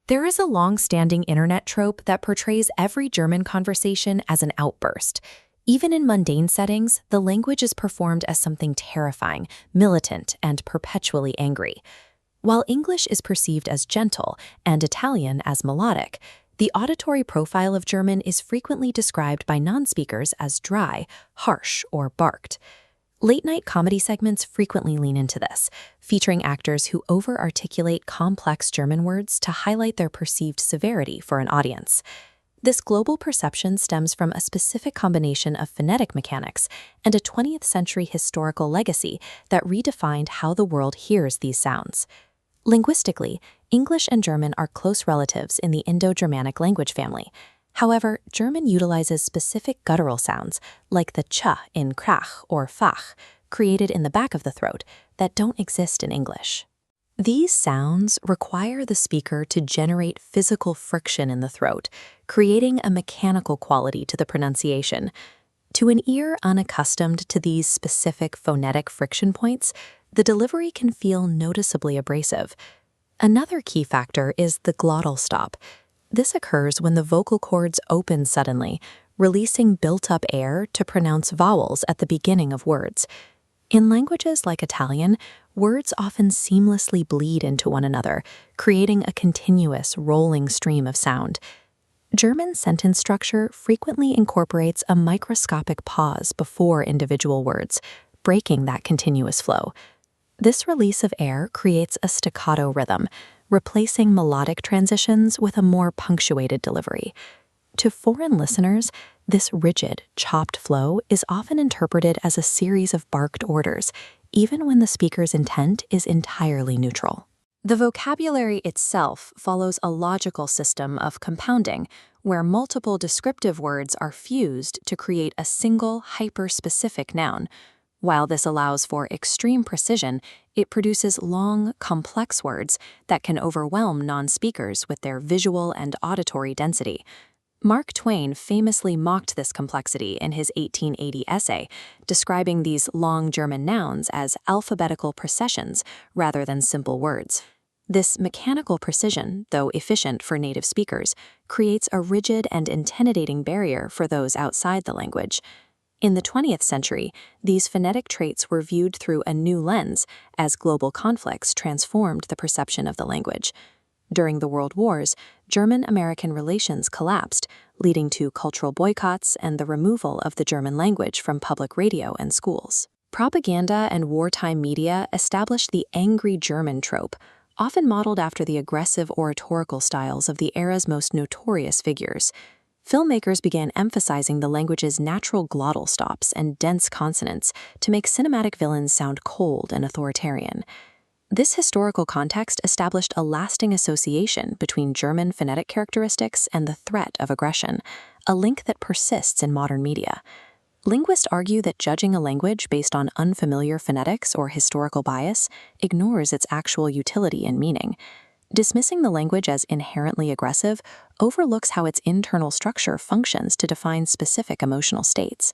There is a long-standing internet trope that portrays every German conversation as an outburst. Even in mundane settings, the language is performed as something terrifying, militant, and perpetually angry. While English is perceived as gentle and Italian as melodic, the auditory profile of German is frequently described by non-speakers as dry, harsh, or barked. Late-night comedy segments frequently lean into this, featuring actors who over-articulate complex German words to highlight their perceived severity for an audience. This global perception stems from a specific combination of phonetic mechanics and a 20th century historical legacy that redefined how the world hears these sounds. Linguistically, English and German are close relatives in the Indo-Germanic language family. However, German utilizes specific guttural sounds, like the ch in krach or fach, created in the back of the throat, that don't exist in English. These sounds require the speaker to generate physical friction in the throat, creating a mechanical quality to the pronunciation. To an ear unaccustomed to these specific phonetic friction points, the delivery can feel noticeably abrasive. Another key factor is the glottal stop. This occurs when the vocal cords open suddenly, releasing built-up air to pronounce vowels at the beginning of words. In languages like Italian, words often seamlessly bleed into one another, creating a continuous, rolling stream of sound. German sentence structure frequently incorporates a microscopic pause before individual words, breaking that continuous flow. This release of air creates a staccato rhythm, replacing melodic transitions with a more punctuated delivery. To foreign listeners, this rigid, chopped flow is often interpreted as a series of barked orders, even when the speaker's intent is entirely neutral. The vocabulary itself follows a logical system of compounding, where multiple descriptive words are fused to create a single hyper-specific noun. While this allows for extreme precision, it produces long, complex words that can overwhelm non-speakers with their visual and auditory density. Mark Twain famously mocked this complexity in his 1880 essay, describing these long German nouns as alphabetical processions rather than simple words. This mechanical precision, though efficient for native speakers, creates a rigid and intimidating barrier for those outside the language. In the 20th century, these phonetic traits were viewed through a new lens as global conflicts transformed the perception of the language. During the World Wars, German-American relations collapsed, leading to cultural boycotts and the removal of the German language from public radio and schools. Propaganda and wartime media established the angry German trope, often modeled after the aggressive oratorical styles of the era's most notorious figures. Filmmakers began emphasizing the language's natural glottal stops and dense consonants to make cinematic villains sound cold and authoritarian. This historical context established a lasting association between German phonetic characteristics and the threat of aggression, a link that persists in modern media. Linguists argue that judging a language based on unfamiliar phonetics or historical bias ignores its actual utility and meaning. Dismissing the language as inherently aggressive overlooks how its internal structure functions to define specific emotional states.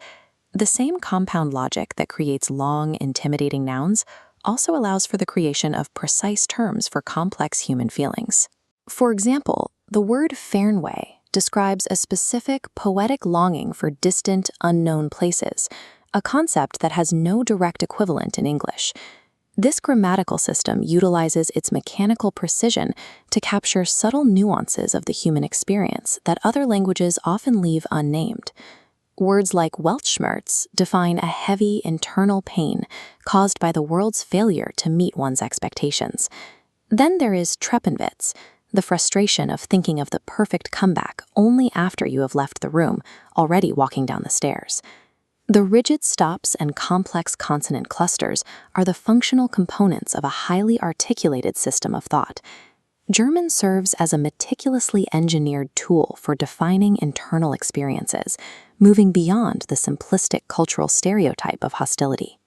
The same compound logic that creates long, intimidating nouns also allows for the creation of precise terms for complex human feelings. For example, the word Fernweh describes a specific poetic longing for distant, unknown places, a concept that has no direct equivalent in English. This grammatical system utilizes its mechanical precision to capture subtle nuances of the human experience that other languages often leave unnamed. Words like Weltschmerz define a heavy internal pain caused by the world's failure to meet one's expectations. Then there is Treppenwitz, the frustration of thinking of the perfect comeback only after you have left the room, already walking down the stairs. The rigid stops and complex consonant clusters are the functional components of a highly articulated system of thought. German serves as a meticulously engineered tool for defining internal experiences, moving beyond the simplistic cultural stereotype of hostility.